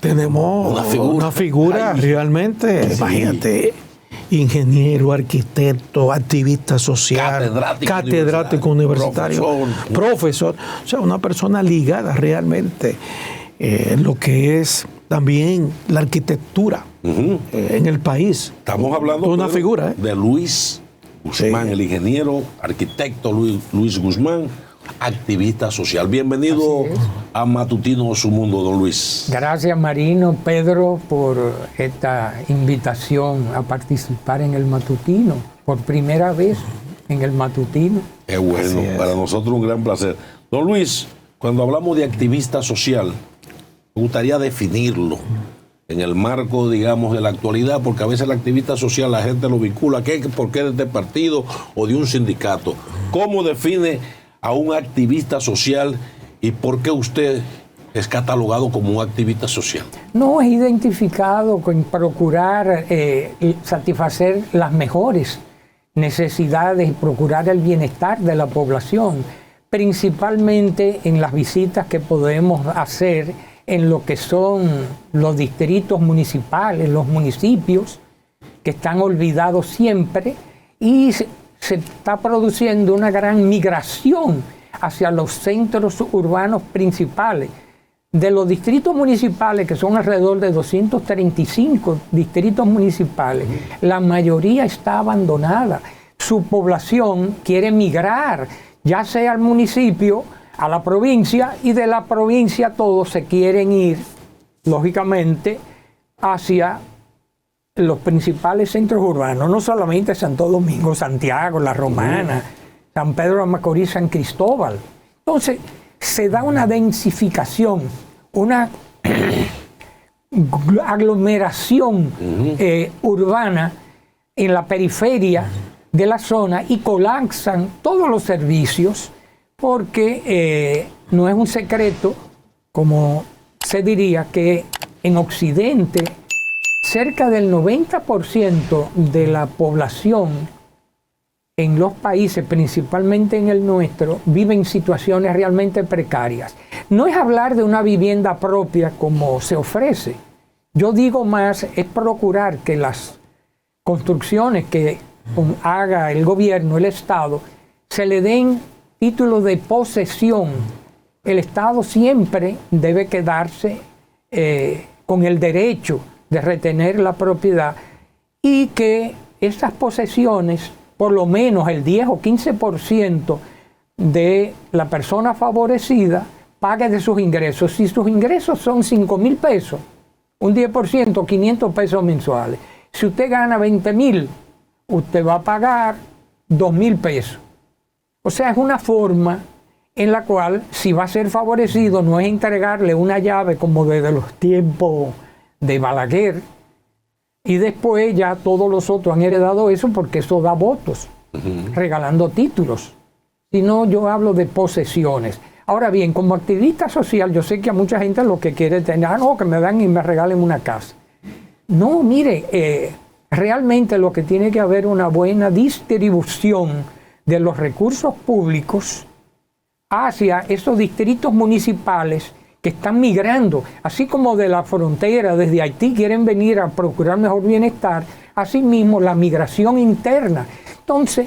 tenemos una figura realmente, sí. Imagínate, ingeniero, arquitecto, activista social, catedrático universitario, profesor, o sea, una persona ligada realmente lo que es también la arquitectura en el país. Estamos hablando de una figura de Luis Guzmán, sí. El ingeniero, arquitecto Luis Guzmán, activista social. Bienvenido a Matutino Su Mundo, don Luis. Gracias, Marino, Pedro, por esta invitación a participar en el Matutino, por primera vez en el Matutino. Qué bueno, para nosotros un gran placer. Don Luis, cuando hablamos de activista social, me gustaría definirlo en el marco, digamos, de la actualidad, porque a veces el activista social la gente lo vincula, ¿por qué de este partido o de un sindicato? ¿Cómo define a un activista social y por qué usted es catalogado como un activista social? No, es identificado con procurar satisfacer las mejores necesidades y procurar el bienestar de la población, principalmente en las visitas que podemos hacer en lo que son los distritos municipales, los municipios, que están olvidados siempre, y se está produciendo una gran migración hacia los centros urbanos principales. De los distritos municipales, que son alrededor de 235 distritos municipales, la mayoría está abandonada. Su población quiere migrar, ya sea al municipio, a la provincia, y de la provincia todos se quieren ir, lógicamente, hacia los principales centros urbanos, no solamente Santo Domingo, Santiago, La Romana, San Pedro de Macorís, San Cristóbal. Entonces, se da una densificación, una aglomeración urbana en la periferia de la zona, y colapsan todos los servicios, porque no es un secreto, como se diría, que en Occidente cerca del 90% de la población en los países, principalmente en el nuestro, vive en situaciones realmente precarias. No es hablar de una vivienda propia como se ofrece. Yo digo más, es procurar que las construcciones que haga el gobierno, el Estado, se le den títulos de posesión. El Estado siempre debe quedarse con el derecho de retener la propiedad, y que esas posesiones, por lo menos el 10 o 15% de la persona favorecida, pague de sus ingresos. Si sus ingresos son 5,000 pesos, un 10%, 500 pesos mensuales. Si usted gana 20,000, usted va a pagar 2,000 pesos. O sea, es una forma en la cual, si va a ser favorecido, no es entregarle una llave como desde los tiempos de Balaguer, y después ya todos los otros han heredado eso, porque eso da votos, regalando títulos. Sino, yo hablo de posesiones. Ahora bien, como activista social, yo sé que a mucha gente lo que quiere es tener, no, que me dan y me regalen una casa. No, mire, realmente lo que tiene que haber una buena distribución de los recursos públicos hacia esos distritos municipales que están migrando, así como de la frontera, desde Haití, quieren venir a procurar mejor bienestar, asimismo la migración interna. Entonces,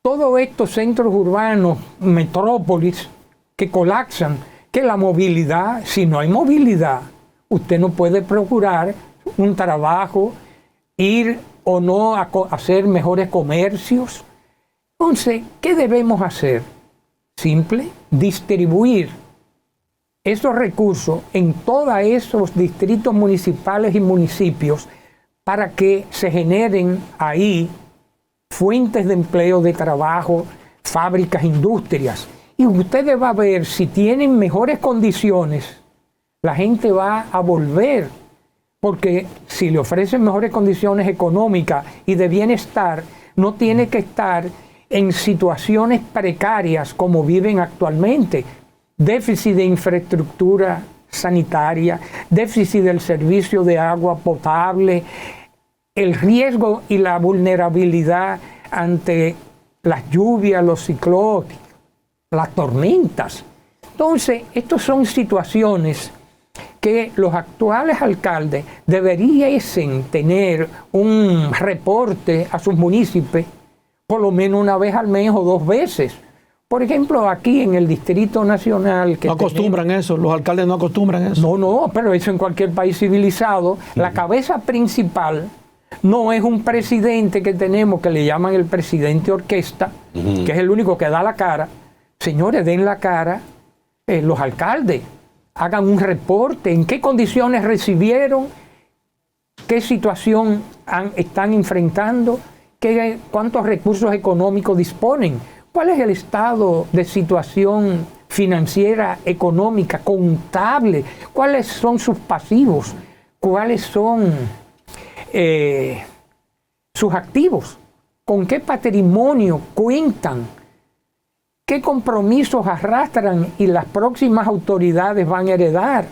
todos estos centros urbanos, metrópolis, que colapsan, que la movilidad, si no hay movilidad, usted no puede procurar un trabajo, ir o no a hacer mejores comercios. Entonces, ¿qué debemos hacer? Simple, distribuir esos recursos en todos esos distritos municipales y municipios para que se generen ahí fuentes de empleo, de trabajo, fábricas, industrias. Y ustedes van a ver, si tienen mejores condiciones, la gente va a volver, porque si le ofrecen mejores condiciones económicas y de bienestar, no tiene que estar en situaciones precarias como viven actualmente. Déficit de infraestructura sanitaria, déficit del servicio de agua potable, el riesgo y la vulnerabilidad ante las lluvias, los ciclones, las tormentas. Entonces, estas son situaciones que los actuales alcaldes deberían tener un reporte a sus municipios por lo menos una vez al mes o 2 veces. Por ejemplo, aquí en el Distrito Nacional... no acostumbran eso, los alcaldes no acostumbran eso. No, pero eso en cualquier país civilizado. La cabeza principal no es un presidente que tenemos, que le llaman el presidente orquesta, que es el único que da la cara. Señores, den la cara los alcaldes. Hagan un reporte, en qué condiciones recibieron, qué situación están enfrentando, cuántos recursos económicos disponen, cuál es el estado de situación financiera, económica, contable, cuáles son sus pasivos, cuáles son sus activos, con qué patrimonio cuentan, qué compromisos arrastran y las próximas autoridades van a heredar,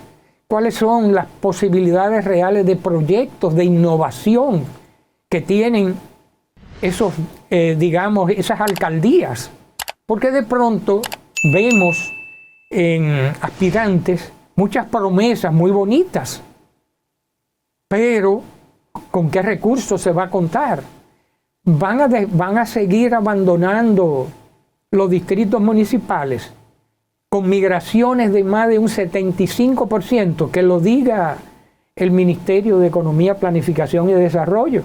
cuáles son las posibilidades reales de proyectos de innovación que tienen esos, esas alcaldías. Porque de pronto vemos en aspirantes muchas promesas muy bonitas, pero ¿con qué recursos se va a contar? Van a seguir abandonando los distritos municipales con migraciones de más de un 75%, que lo diga el Ministerio de Economía, Planificación y Desarrollo.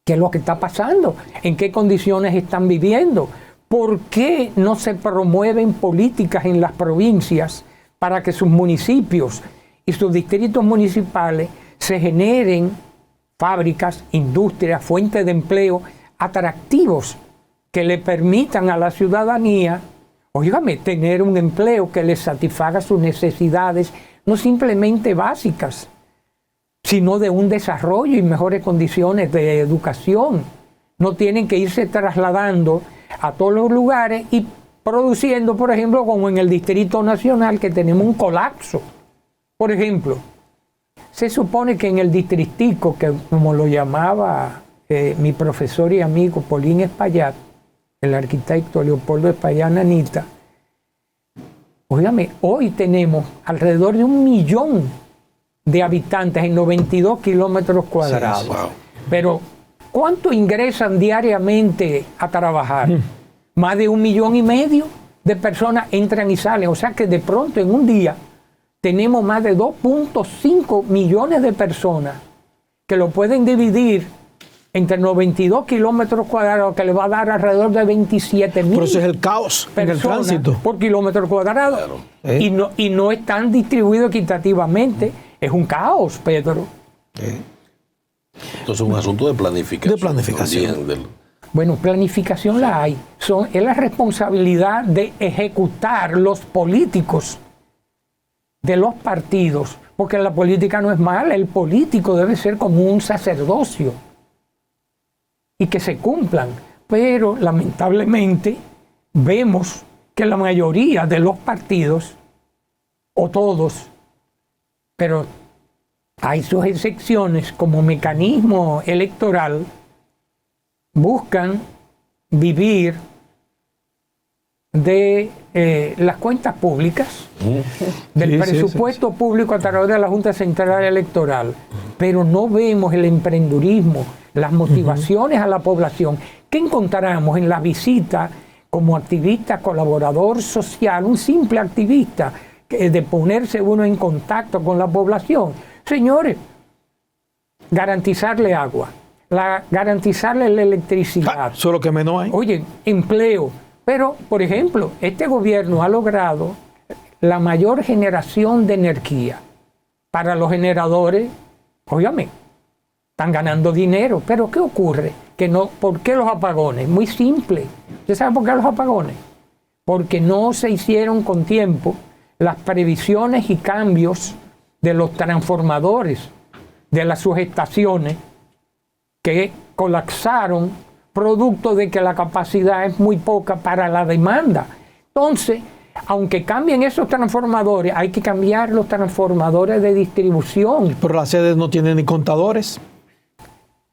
¿Qué es lo que está pasando? ¿En qué condiciones están viviendo? ¿Por qué no se promueven políticas en las provincias para que sus municipios y sus distritos municipales se generen fábricas, industrias, fuentes de empleo atractivos que le permitan a la ciudadanía, óigame, tener un empleo que les satisfaga sus necesidades, no simplemente básicas, sino de un desarrollo y mejores condiciones de educación? No tienen que irse trasladando a todos los lugares y produciendo, por ejemplo, como en el Distrito Nacional, que tenemos un colapso. Por ejemplo, se supone que en el distritico, que como lo llamaba mi profesor y amigo Paulín Espaillat, el arquitecto Leopoldo Espaillat Nanita, óigame, hoy tenemos alrededor de 1 millón de habitantes en 92 kilómetros cuadrados. Sí, wow. Pero, ¿cuánto ingresan diariamente a trabajar? Más de 1,5 millones de personas entran y salen. O sea que de pronto en un día tenemos más de 2.5 millones de personas que lo pueden dividir entre 92 kilómetros cuadrados, que le va a dar alrededor de 27,000. Pero ese es el caos en el tránsito. Por kilómetro cuadrado. Claro. Y no están distribuidos equitativamente. Es un caos, Pedro. Entonces es un asunto de planificación. De planificación. Bueno, planificación la hay. Es la responsabilidad de ejecutar los políticos de los partidos, porque la política no es mala, el político debe ser como un sacerdocio y que se cumplan. Pero lamentablemente vemos que la mayoría de los partidos, o todos, pero hay sus excepciones, como mecanismo electoral, buscan vivir de las cuentas públicas, del presupuesto público a través de la Junta Central Electoral, pero no vemos el emprendurismo, las motivaciones a la población. ¿Qué encontramos en la visita como activista, colaborador social, un simple activista, de ponerse uno en contacto con la población? Señores, garantizarle agua, garantizarle la electricidad. Eso es lo que menos hay. Oye, empleo. Pero, por ejemplo, este gobierno ha logrado la mayor generación de energía. Para los generadores, óigame, están ganando dinero. Pero ¿qué ocurre? ¿Por qué los apagones? Muy simple. ¿Usted sabe por qué los apagones? Porque no se hicieron con tiempo las previsiones y cambios de los transformadores, de las subestaciones, que colapsaron producto de que la capacidad es muy poca para la demanda. Entonces, aunque cambien esos transformadores, hay que cambiar los transformadores de distribución. Pero las sedes no tienen ni contadores.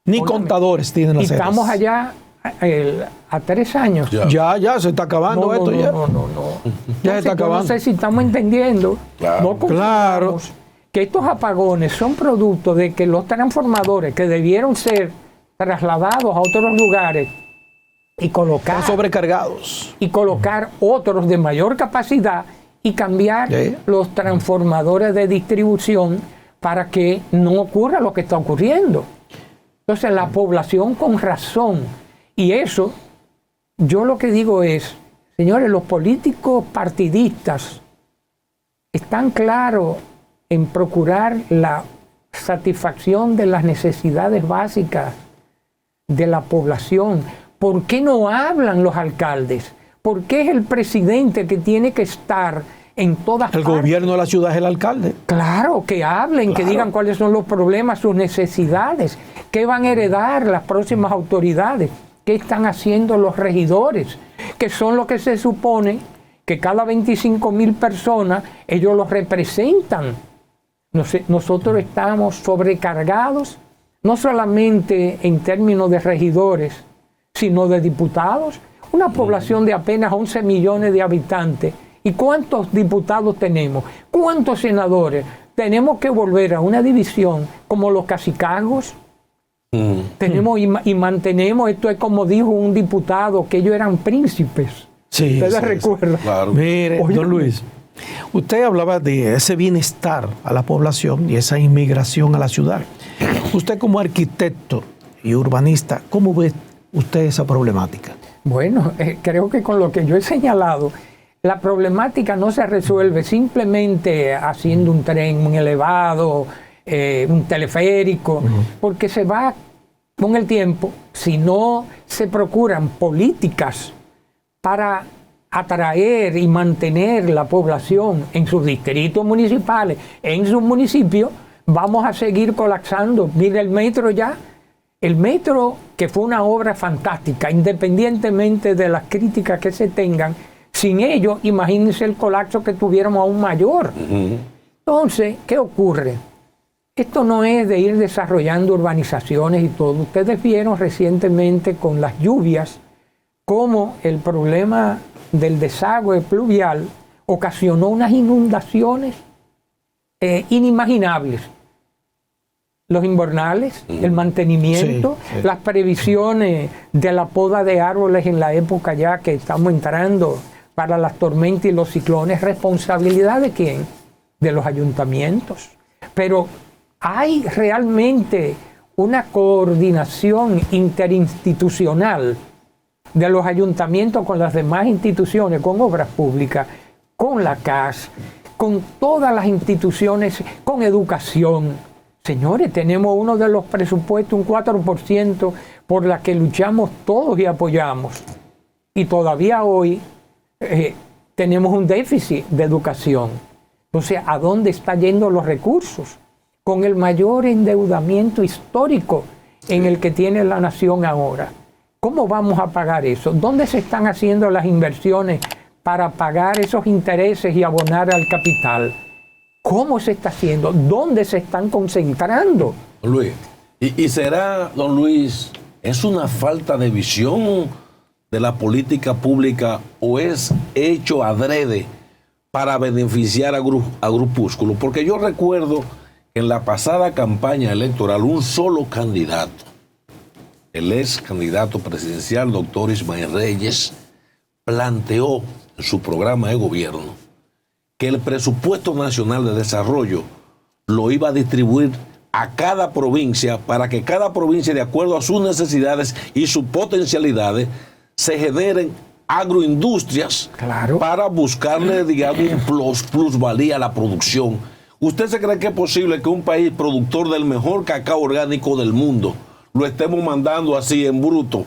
Ni contadores tienen las sedes. Estamos allá a 3 años. Ya se está acabando esto. Ya se está acabando. No sé si estamos entendiendo. Claro. Que estos apagones son producto de que los transformadores que debieron ser trasladados a otros lugares y colocar sobrecargados y colocar otros de mayor capacidad y cambiar los transformadores de distribución para que no ocurra lo que está ocurriendo. Entonces la población con razón, y eso yo lo que digo es, señores, los políticos partidistas están claros en procurar la satisfacción de las necesidades básicas de la población. ¿Por qué no hablan los alcaldes? ¿Por qué es el presidente que tiene que estar en todas partes? El gobierno de la ciudad es el alcalde. Claro, que hablen, que digan cuáles son los problemas, sus necesidades, qué van a heredar las próximas autoridades, qué están haciendo los regidores, que son los que se supone que cada 25,000 personas ellos los representan. Nosotros estamos sobrecargados, no solamente en términos de regidores, sino de diputados. Una población de apenas 11 millones de habitantes. ¿Y cuántos diputados tenemos? ¿Cuántos senadores? Tenemos que volver a una división como los cacicazgos. Tenemos y mantenemos, esto es como dijo un diputado, que ellos eran príncipes. Sí, ¿ustedes recuerdan? Claro. Mire, don Luis, usted hablaba de ese bienestar a la población y esa inmigración a la ciudad. Usted como arquitecto y urbanista, ¿cómo ve usted esa problemática? Bueno, creo que con lo que yo he señalado, la problemática no se resuelve simplemente haciendo un tren, un elevado, un teleférico, porque se va con el tiempo, si no se procuran políticas para atraer y mantener la población en sus distritos municipales, en sus municipios, vamos a seguir colapsando. Mire el metro ya. El metro, que fue una obra fantástica, independientemente de las críticas que se tengan, sin ello, imagínense el colapso que tuviéramos aún mayor. Entonces, ¿qué ocurre? Esto no es de ir desarrollando urbanizaciones y todo. Ustedes vieron recientemente con las lluvias cómo el problema del desagüe pluvial ocasionó unas inundaciones inimaginables. Los invernales, el mantenimiento, las previsiones de la poda de árboles en la época ya que estamos entrando para las tormentas y los ciclones. ¿Responsabilidad de quién? De los ayuntamientos. Pero hay realmente una coordinación interinstitucional de los ayuntamientos con las demás instituciones, con obras públicas, con la CAS, con todas las instituciones, con educación. Señores, tenemos uno de los presupuestos, un 4%, por la que luchamos todos y apoyamos. Y todavía hoy tenemos un déficit de educación. Entonces, ¿a dónde están yendo los recursos? Con el mayor endeudamiento histórico en el que tiene la nación ahora. ¿Cómo vamos a pagar eso? ¿Dónde se están haciendo las inversiones para pagar esos intereses y abonar al capital? ¿Cómo se está haciendo? ¿Dónde se están concentrando? Don Luis, ¿y será, don Luis, es una falta de visión de la política pública o es hecho adrede para beneficiar a grupúsculos? Porque yo recuerdo que en la pasada campaña electoral un solo candidato, el ex candidato presidencial, doctor Ismael Reyes, planteó en su programa de gobierno que el presupuesto nacional de desarrollo lo iba a distribuir a cada provincia para que cada provincia, de acuerdo a sus necesidades y sus potencialidades, se generen agroindustrias para buscarle, digamos, plusvalía a la producción. ¿Usted se cree que es posible que un país productor del mejor cacao orgánico del mundo lo estemos mandando así en bruto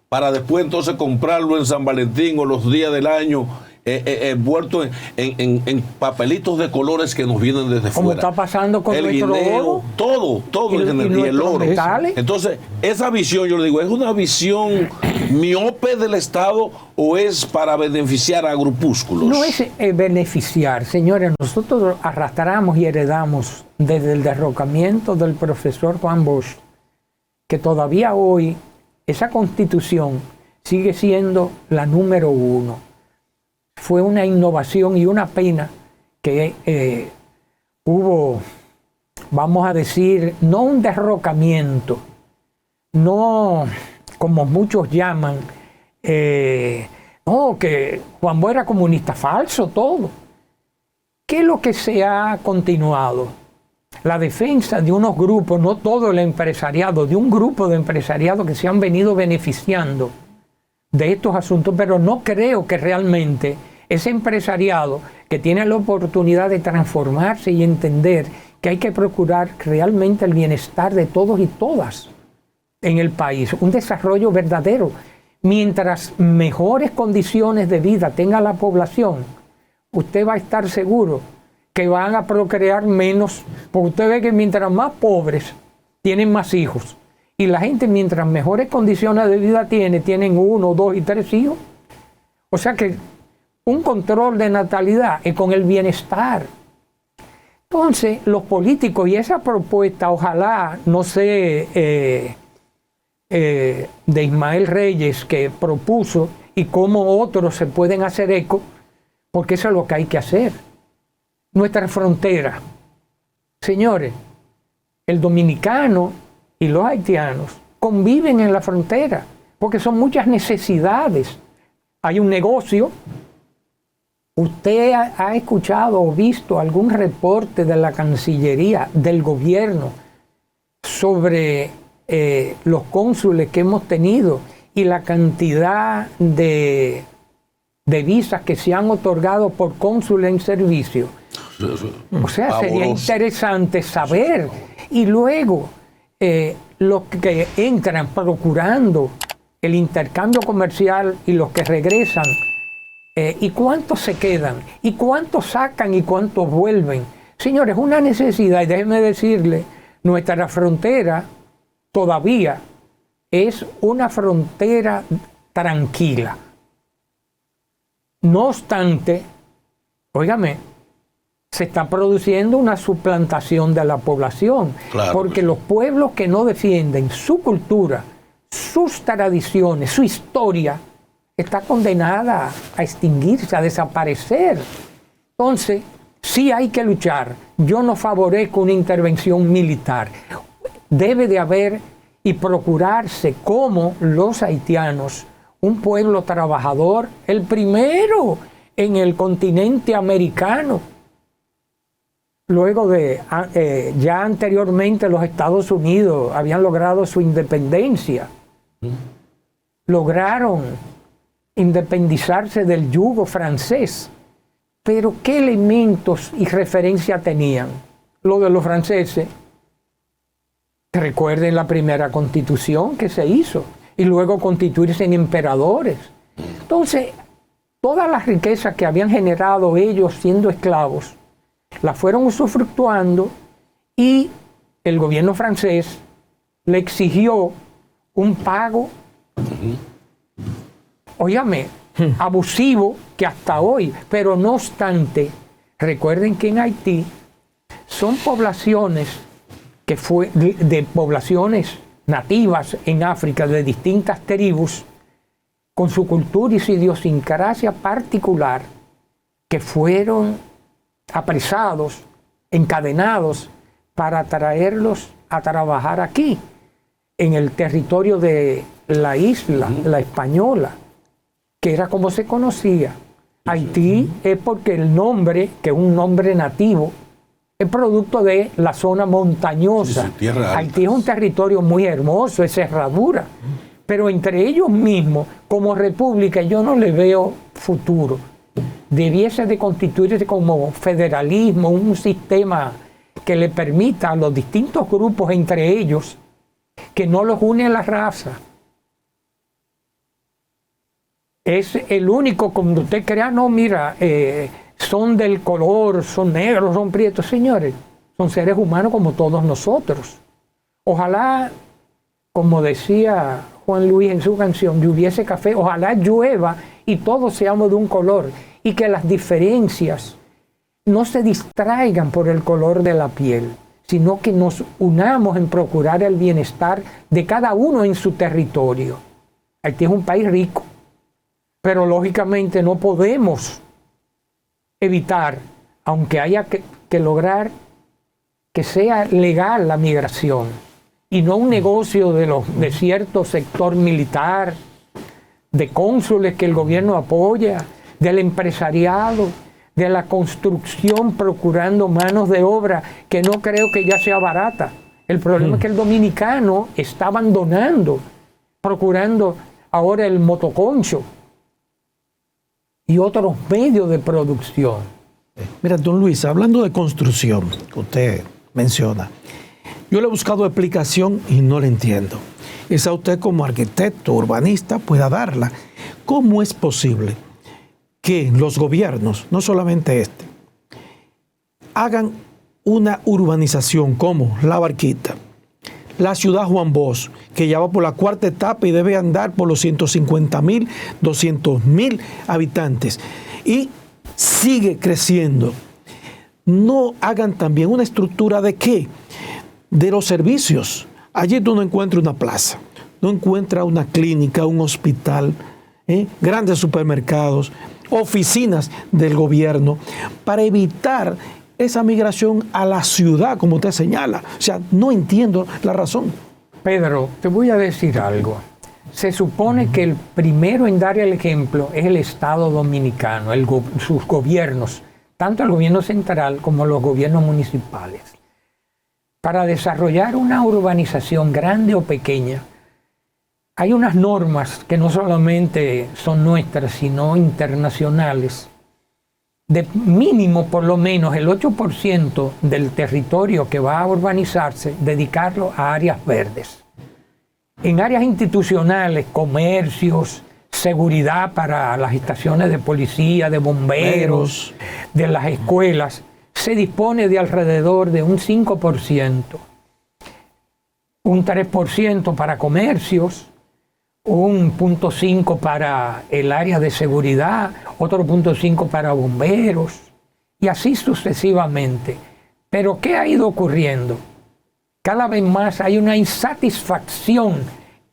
para después entonces comprarlo en San Valentín o los días del año envuelto en papelitos de colores que nos vienen desde fuera? Como está pasando con el nuestro guineo, oro, todo y el oro. Metales. Entonces, esa visión, yo le digo, ¿es una visión miope del Estado o es para beneficiar a grupúsculos? No es beneficiar, señores. Nosotros arrastramos y heredamos desde el derrocamiento del profesor Juan Bosch, que todavía hoy esa constitución sigue siendo la número 1. Fue una innovación y una pena que hubo, vamos a decir, no un derrocamiento, no como muchos llaman, no, que Juan Bosch era comunista, falso todo. ¿Qué es lo que se ha continuado? La defensa de unos grupos, no todo el empresariado, de un grupo de empresariado que se han venido beneficiando de estos asuntos, pero no creo que realmente ese empresariado que tiene la oportunidad de transformarse y entender que hay que procurar realmente el bienestar de todos y todas en el país, un desarrollo verdadero. Mientras mejores condiciones de vida tenga la población, usted va a estar seguro que van a procrear menos, porque usted ve que mientras más pobres tienen más hijos, y la gente mientras mejores condiciones de vida tienen 1, 2 y 3 hijos. O sea que un control de natalidad es con el bienestar. Entonces los políticos, y esa propuesta ojalá no sé de Ismael Reyes que propuso y cómo otros se pueden hacer eco, porque eso es lo que hay que hacer. Nuestra frontera. Señores, el dominicano y los haitianos conviven en la frontera, porque son muchas necesidades. Hay un negocio. ¿Usted ha escuchado o visto algún reporte de la Cancillería, del gobierno, sobre los cónsules que hemos tenido y la cantidad de visas que se han otorgado por cónsul en servicio? O sea, sería interesante saber. Y luego, los que entran procurando el intercambio comercial y los que regresan, ¿y cuántos se quedan? ¿Y cuántos sacan y cuántos vuelven? Señores, una necesidad, y déjenme decirle, nuestra frontera todavía es una frontera tranquila. No obstante, óigame, se está produciendo una suplantación de la población, claro, porque los pueblos que no defienden su cultura, sus tradiciones, su historia, está condenada a extinguirse, a desaparecer. Entonces, sí hay que luchar. Yo no favorezco una intervención militar. Debe de haber y procurarse como los haitianos, un pueblo trabajador, el primero en el continente americano. Luego de, ya anteriormente los Estados Unidos habían logrado su independencia. Lograron independizarse del yugo francés. Pero ¿qué elementos y referencia tenían? Lo de los franceses. Recuerden la primera constitución que se hizo y luego constituirse en emperadores. Entonces, todas las riquezas que habían generado ellos siendo esclavos, las fueron usufructuando y el gobierno francés le exigió un pago, óyame, abusivo, que hasta hoy, pero no obstante, recuerden que en Haití son poblaciones que de poblaciones nativas en África de distintas tribus, con su cultura y su idiosincrasia particular, que fueron apresados, encadenados, para traerlos a trabajar aquí, en el territorio de la isla, la Española, que era como se conocía. Haití es porque el nombre, que es un nombre nativo, es producto de la zona montañosa. Haití es un territorio muy hermoso, es herradura, pero entre ellos mismos, como república, yo no le veo futuro. Debiese de constituirse como federalismo, un sistema que le permita a los distintos grupos entre ellos, que no los une a la raza. Es el único, como usted crea, no, mira, son del color, son negros, son prietos. Señores, son seres humanos como todos nosotros. Ojalá, como decía Juan Luis en su canción, lloviese café, ojalá llueva y todos seamos de un color, y que las diferencias no se distraigan por el color de la piel, sino que nos unamos en procurar el bienestar de cada uno en su territorio. Haití es un país rico, pero lógicamente no podemos evitar, aunque haya que lograr que sea legal la migración y no un negocio de cierto sector militar, de cónsules que el gobierno apoya, del empresariado, de la construcción procurando manos de obra, que no creo que ya sea barata. El problema es que el dominicano está abandonando, procurando ahora el motoconcho y otros medios de producción. Mira, don Luis, hablando de construcción, que usted menciona, yo le he buscado explicación y no la entiendo. Esa usted como arquitecto, urbanista, pueda darla. ¿Cómo es posible que los gobiernos, no solamente este, hagan una urbanización como La Barquita, la ciudad Juan Bosch, que ya va por la cuarta etapa y debe andar por los 150,000, 200,000 habitantes, y sigue creciendo? No hagan también una estructura de qué? De los servicios. Allí tú no encuentras una plaza, no encuentras una clínica, un hospital, grandes supermercados, oficinas del gobierno, para evitar esa migración a la ciudad, como usted señala. O sea, no entiendo la razón. Pedro, te voy a decir algo. Se supone que el primero en dar el ejemplo es el Estado dominicano, sus gobiernos, tanto el gobierno central como los gobiernos municipales. Para desarrollar una urbanización grande o pequeña, hay unas normas que no solamente son nuestras, sino internacionales, de mínimo por lo menos el 8% del territorio que va a urbanizarse, dedicarlo a áreas verdes. En áreas institucionales, comercios, seguridad para las estaciones de policía, de bomberos, de las escuelas, se dispone de alrededor de un 5%, un 3% para comercios, un 0.5 para el área de seguridad, otro 0.5 para bomberos, y así sucesivamente. Pero ¿qué ha ido ocurriendo? Cada vez más hay una insatisfacción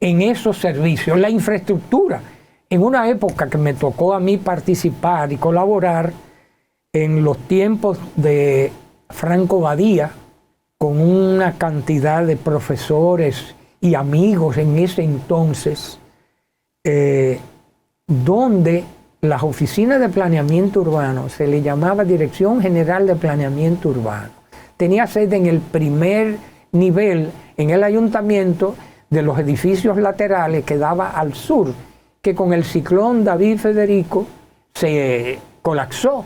en esos servicios, la infraestructura. En una época que me tocó a mí participar y colaborar en los tiempos de Franco Badía, con una cantidad de profesores y amigos en ese entonces, donde las oficinas de planeamiento urbano se le llamaba Dirección General de Planeamiento Urbano. Tenía sede en el primer nivel, en el ayuntamiento, de los edificios laterales que daba al sur, que con el ciclón David Federico se colapsó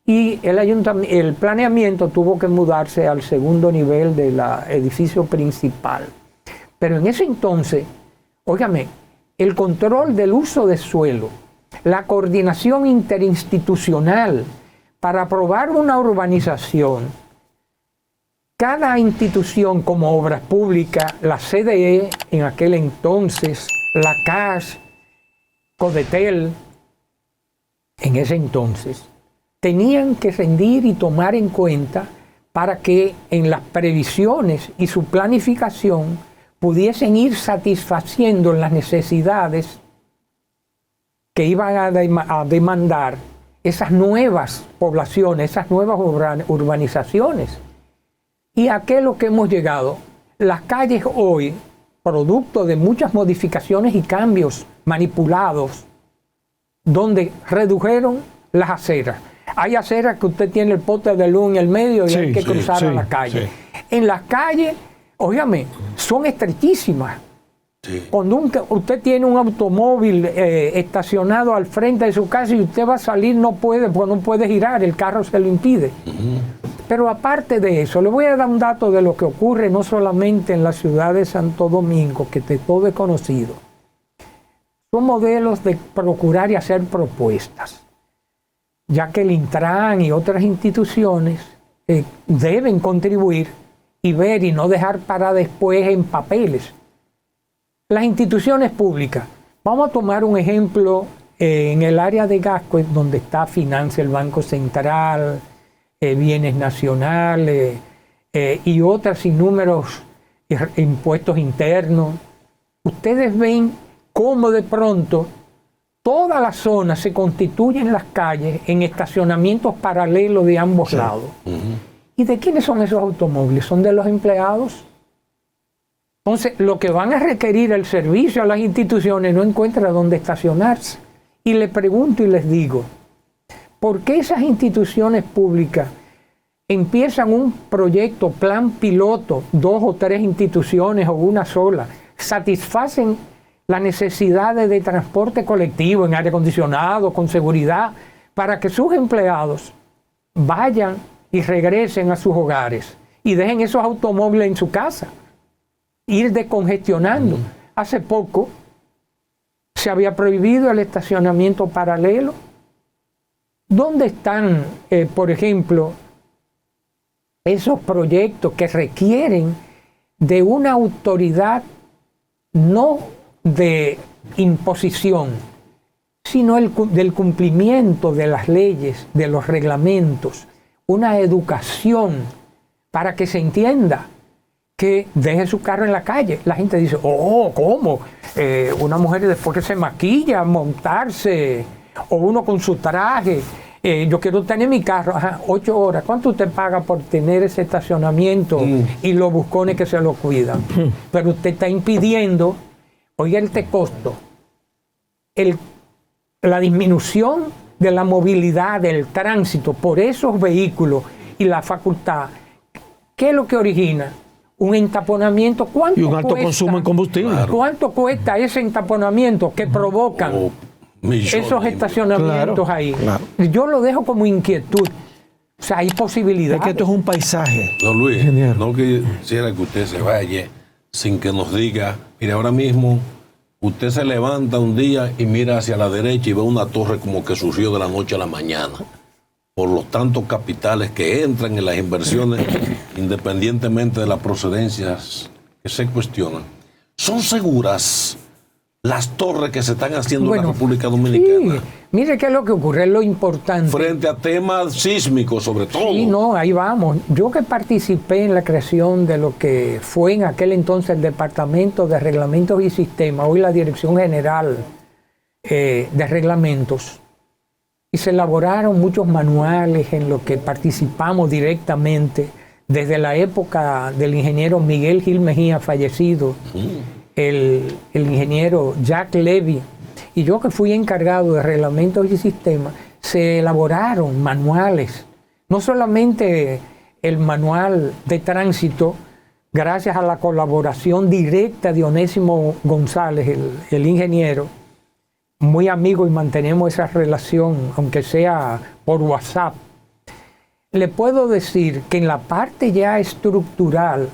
y el planeamiento tuvo que mudarse al segundo nivel del edificio principal. Pero en ese entonces, óigame, el control del uso de suelo, la coordinación interinstitucional para aprobar una urbanización, cada institución como Obras Públicas, la CDE en aquel entonces, la CAS, Codetel, en ese entonces, tenían que rendir y tomar en cuenta para que en las previsiones y su planificación pudiesen ir satisfaciendo las necesidades que iban a demandar esas nuevas poblaciones, esas nuevas urbanizaciones. ¿Y a qué es lo que hemos llegado? Las calles hoy, producto de muchas modificaciones y cambios manipulados, donde redujeron las aceras. Hay aceras que usted tiene el poste de luz en el medio y hay que cruzar a la calle. En las calles, óigame, son estrechísimas. Sí. Cuando usted tiene un automóvil estacionado al frente de su casa y usted va a salir, no puede, porque no puede girar, el carro se lo impide. Pero aparte de eso, le voy a dar un dato de lo que ocurre no solamente en la ciudad de Santo Domingo, que de todo es conocido. Son modelos de procurar y hacer propuestas, ya que el Intran y otras instituciones deben contribuir y ver y no dejar para después en papeles. Las instituciones públicas, vamos a tomar un ejemplo en el área de Gasco, donde está Financia, el Banco Central, Bienes Nacionales, y otras sin números impuestos internos. Ustedes ven cómo de pronto toda la zona se constituye en las calles en estacionamientos paralelos de ambos lados. ¿Y de quiénes son esos automóviles? ¿Son de los empleados? Entonces, lo que van a requerir el servicio a las instituciones no encuentra dónde estacionarse. Y le pregunto y les digo, ¿por qué esas instituciones públicas empiezan un proyecto, plan piloto, 2 o 3 instituciones o una sola, satisfacen las necesidades de transporte colectivo en aire acondicionado, con seguridad, para que sus empleados vayan y regresen a sus hogares y dejen esos automóviles en su casa, ir descongestionando? Hace poco se había prohibido el estacionamiento paralelo. ¿Dónde están, por ejemplo, esos proyectos que requieren de una autoridad no de imposición, sino del cumplimiento de las leyes, de los reglamentos, una educación para que se entienda que deje su carro en la calle? La gente dice, oh, ¿cómo? Una mujer después que se maquilla, montarse, o uno con su traje, yo quiero tener mi carro, 8 horas, ¿cuánto usted paga por tener ese estacionamiento y los buscones que se lo cuidan? Pero usted está impidiendo, oiga, este costo, la disminución de la movilidad, del tránsito por esos vehículos y la facultad. ¿Qué es lo que origina? Un entaponamiento. ¿Cuánto y un alto cuesta, consumo en combustible? Claro. ¿Cuánto cuesta ese entaponamiento que provocan esos estacionamientos ahí? Claro. Yo lo dejo como inquietud. O sea, hay posibilidades. Es que esto es un paisaje. Don Luis, Ingeniero. no quisiera que usted se vaya sin que nos diga, mire, ahora mismo usted se levanta un día y mira hacia la derecha y ve una torre como que surgió de la noche a la mañana, por los tantos capitales que entran en las inversiones, independientemente de las procedencias que se cuestionan. ¿Son seguras las torres que se están haciendo en la República Dominicana? Sí. Mire qué es lo que ocurre, es lo importante. Frente a temas sísmicos, sobre todo. Sí, no, ahí vamos. Yo que participé en la creación de lo que fue en aquel entonces el Departamento de Reglamentos y Sistemas, hoy la Dirección General de Reglamentos, y se elaboraron muchos manuales en los que participamos directamente, desde la época del ingeniero Miguel Gil Mejía, fallecido, el ingeniero Jack Levy, y yo que fui encargado de reglamentos y sistemas, se elaboraron manuales, no solamente el manual de tránsito, gracias a la colaboración directa de Onésimo González, el ingeniero, muy amigo y mantenemos esa relación, aunque sea por WhatsApp. Le puedo decir que en la parte ya estructural,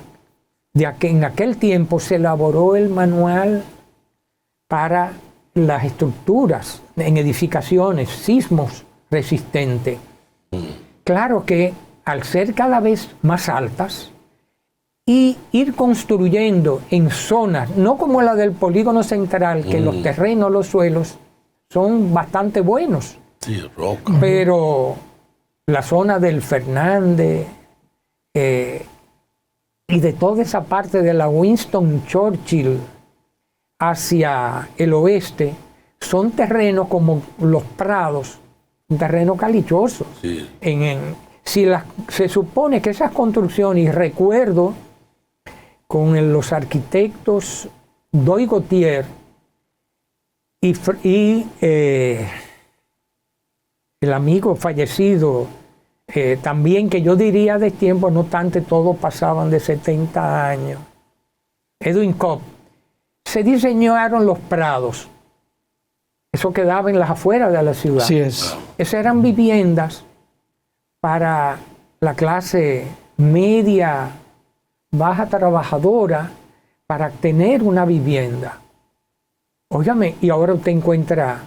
en aquel tiempo se elaboró el manual para las estructuras en edificaciones, sismos resistentes. Claro que al ser cada vez más altas y ir construyendo en zonas, no como la del polígono central, que los terrenos, los suelos son bastante buenos, Sí, roca. pero la zona del Fernández y de toda esa parte de la Winston Churchill hacia el oeste, son terrenos como los Prados, un terreno calichoso. Sí. Se supone que esas construcciones, y recuerdo con los arquitectos Doy Gautier y el amigo fallecido, también, que yo diría de tiempo, no tanto, todos pasaban de 70 años, Edwin Cobb, se diseñaron los prados. Eso quedaba en las afueras de la ciudad. Así es. Esas eran viviendas para la clase media, baja trabajadora, para tener una vivienda. Óigame, y ahora usted encuentra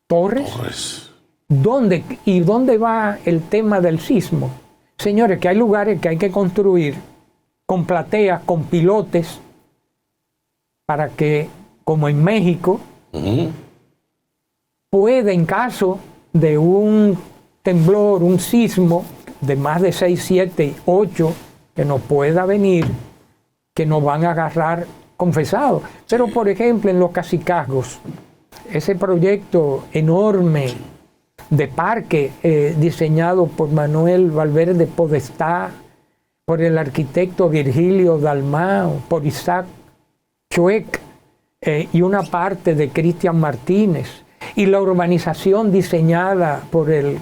torres. ¿Dónde va el tema del sismo? Señores, que hay lugares que hay que construir con plateas, con pilotes, para que, como en México, puede, en caso de un temblor, un sismo de más de 6, 7, 8, que no pueda venir, que nos van a agarrar confesados. Pero, por ejemplo, en los cacicazgos, ese proyecto enorme de parque diseñado por Manuel Valverde Podestá, por el arquitecto Virgilio Dalmau, por Isaac Chuec y una parte de Cristian Martínez, y la urbanización diseñada por el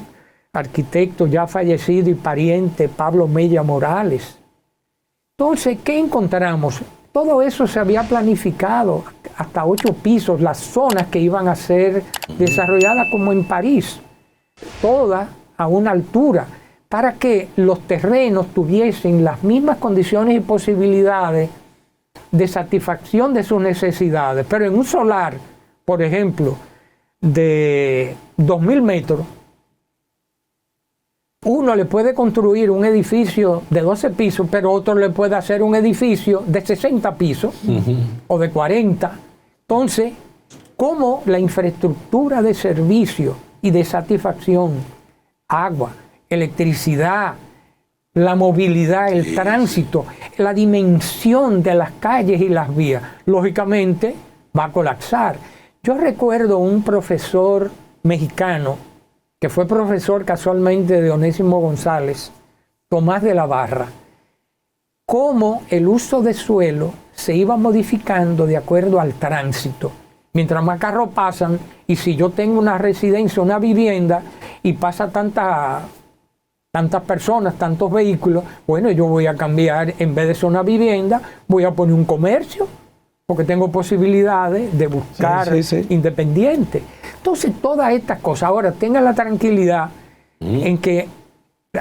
arquitecto ya fallecido y pariente Pablo Mella Morales. Entonces, ¿qué encontramos? Todo eso se había planificado, hasta 8 pisos, las zonas que iban a ser desarrolladas como en París, todas a una altura, para que los terrenos tuviesen las mismas condiciones y posibilidades de satisfacción de sus necesidades. Pero en un solar, por ejemplo, de 2.000 metros, uno le puede construir un edificio de 12 pisos, pero otro le puede hacer un edificio de 60 pisos o de 40. Entonces, ¿cómo la infraestructura de servicio y de satisfacción, agua, electricidad, la movilidad, el tránsito, la dimensión de las calles y las vías, lógicamente va a colapsar? Yo recuerdo un profesor mexicano que fue profesor casualmente de Onésimo González, Tomás de la Barra, cómo el uso de suelo se iba modificando de acuerdo al tránsito. Mientras más carros pasan, y si yo tengo una residencia, una vivienda, y pasa tantas personas, tantos vehículos, bueno, yo voy a cambiar, en vez de ser una vivienda, voy a poner un comercio, porque tengo posibilidades de buscar independiente. Entonces, todas estas cosas, ahora tengan la tranquilidad en que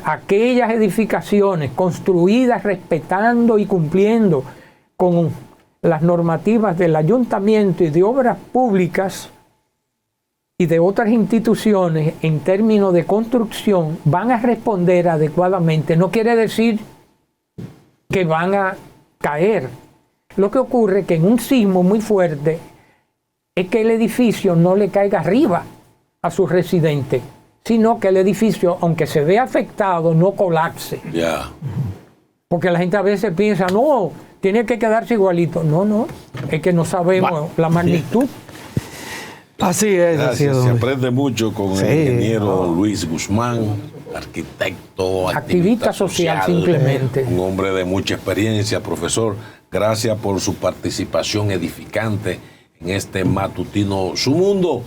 aquellas edificaciones construidas respetando y cumpliendo con las normativas del ayuntamiento y de obras públicas y de otras instituciones en términos de construcción van a responder adecuadamente. No quiere decir que van a caer. Lo que ocurre es que en un sismo muy fuerte es que el edificio no le caiga arriba a sus residentes, sino que el edificio, aunque se vea afectado, no colapse. Porque la gente a veces piensa, no, tiene que quedarse igualito. No, es que no sabemos la magnitud. Así es. Gracias. Se aprende mucho con el ingeniero Luis Guzmán, arquitecto, activista social, simplemente. Un hombre de mucha experiencia, profesor. Gracias por su participación edificante en este matutino Su Mundo.